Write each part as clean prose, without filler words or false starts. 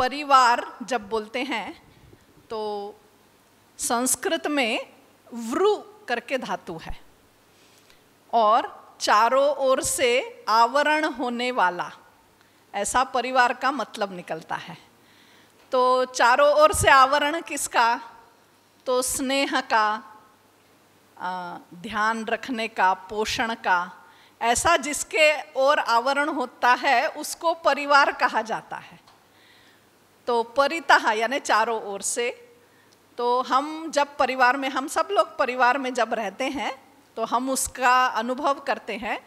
परिवार जब बोलते हैं तो संस्कृत में वृ करके धातु है और चारों ओर से आवरण होने वाला, ऐसा परिवार का मतलब निकलता है। तो चारों ओर से आवरण किसका? तो स्नेह का, ध्यान रखने का, पोषण का, ऐसा जिसके ओर आवरण होता है उसको परिवार कहा जाता है। तो परितः यानी चारों ओर से। तो हम जब परिवार में, हम सब लोग परिवार में जब रहते हैं तो हम उसका अनुभव करते हैं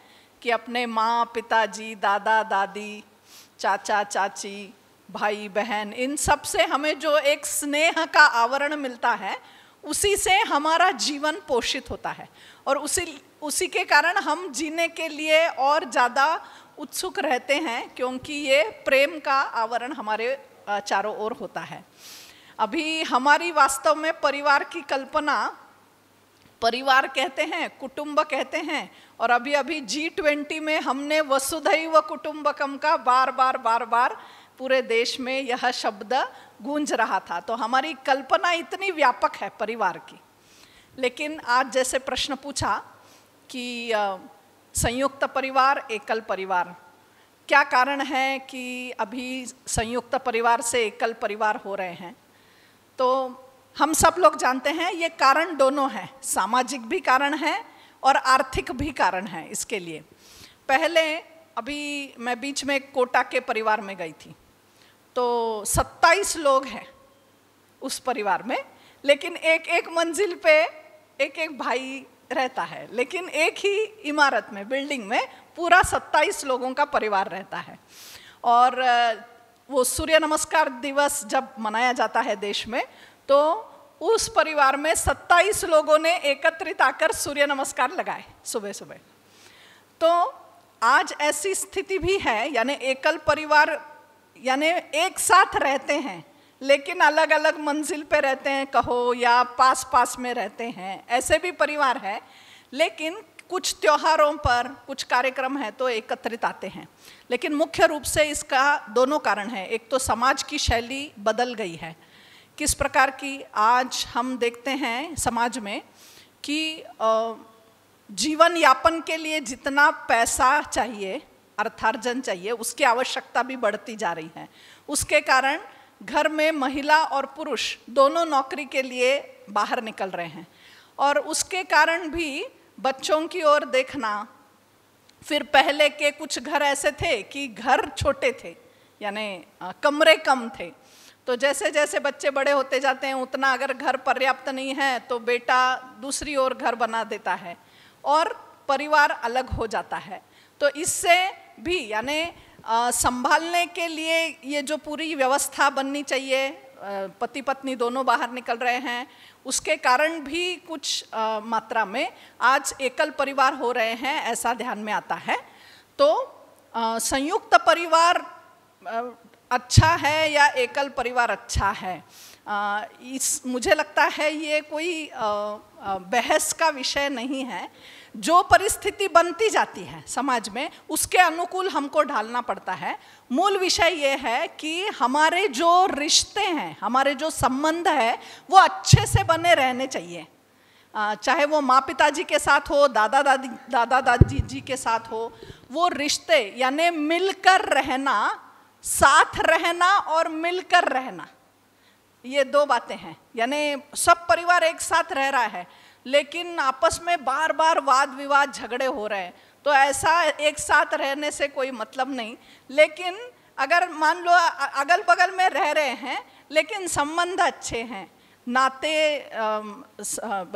कि अपने माँ पिताजी, दादा दादी, चाचा चाची, भाई बहन, इन सब से हमें जो एक स्नेह का आवरण मिलता है उसी से हमारा जीवन पोषित होता है और उसी के कारण हम जीने के लिए और ज़्यादा उत्सुक रहते हैं, क्योंकि ये प्रेम का आवरण हमारे चारों ओर होता है। अभी हमारी वास्तव में परिवार की कल्पना, परिवार कहते हैं, कुटुंब कहते हैं, और अभी अभी G20 में हमने वसुधैव कुटुंबकम का बार बार पूरे देश में यह शब्द गूंज रहा था। तो हमारी कल्पना इतनी व्यापक है परिवार की। लेकिन आज जैसे प्रश्न पूछा कि संयुक्त परिवार, एकल परिवार, क्या कारण है कि अभी संयुक्त परिवार से एकल परिवार हो रहे हैं? तो हम सब लोग जानते हैं ये कारण दोनों हैं, सामाजिक भी कारण है और आर्थिक भी कारण है इसके लिए। पहले अभी मैं बीच में कोटा के परिवार में गई थी, तो 27 लोग हैं उस परिवार में, लेकिन एक एक मंजिल पे एक एक भाई रहता है, लेकिन एक ही इमारत में, बिल्डिंग में पूरा 27 लोगों का परिवार रहता है। और वो सूर्य नमस्कार दिवस जब मनाया जाता है देश में, तो उस परिवार में 27 लोगों ने एकत्रित आकर सूर्य नमस्कार लगाए सुबह सुबह। तो आज ऐसी स्थिति भी है, यानी एकल परिवार यानी एक साथ रहते हैं लेकिन अलग अलग मंजिल पे रहते हैं कहो, या पास पास में रहते हैं, ऐसे भी परिवार है। लेकिन कुछ त्योहारों पर, कुछ कार्यक्रम है तो एकत्रित आते हैं। लेकिन मुख्य रूप से इसका दोनों कारण है। एक तो समाज की शैली बदल गई है। किस प्रकार की? आज हम देखते हैं समाज में कि जीवन यापन के लिए जितना पैसा चाहिए, अर्थार्जन चाहिए, उसकी आवश्यकता भी बढ़ती जा रही है। उसके कारण घर में महिला और पुरुष दोनों नौकरी के लिए बाहर निकल रहे हैं, और उसके कारण भी बच्चों की ओर देखना। फिर पहले के कुछ घर ऐसे थे कि घर छोटे थे, यानी कमरे कम थे। तो जैसे जैसे बच्चे बड़े होते जाते हैं उतना अगर घर पर्याप्त नहीं है तो बेटा दूसरी ओर घर बना देता है और परिवार अलग हो जाता है। तो इससे भी यानी संभालने के लिए ये जो पूरी व्यवस्था बननी चाहिए, पति पत्नी दोनों बाहर निकल रहे हैं, उसके कारण भी कुछ मात्रा में आज एकल परिवार हो रहे हैं, ऐसा ध्यान में आता है। तो संयुक्त परिवार अच्छा है या एकल परिवार अच्छा है, मुझे लगता है ये कोई बहस का विषय नहीं है। जो परिस्थिति बनती जाती है समाज में उसके अनुकूल हमको ढालना पड़ता है। मूल विषय ये है कि हमारे जो रिश्ते हैं, हमारे जो संबंध है, वो अच्छे से बने रहने चाहिए। चाहे वो माँ पिताजी के साथ हो, दादा दादी जी के साथ हो, वो रिश्ते यानी मिलकर रहना, साथ रहना और मिलकर रहना, ये दो बातें हैं। यानी सब परिवार एक साथ रह रहा है लेकिन आपस में बार बार वाद विवाद, झगड़े हो रहे हैं, तो ऐसा एक साथ रहने से कोई मतलब नहीं। लेकिन अगर मान लो अगल बगल में रह रहे हैं लेकिन संबंध अच्छे हैं, नाते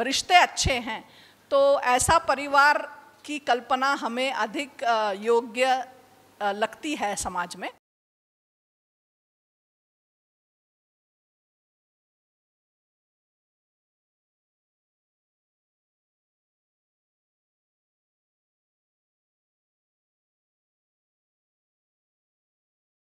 रिश्ते अच्छे हैं, तो ऐसा परिवार की कल्पना हमें अधिक योग्य लगती है समाज में।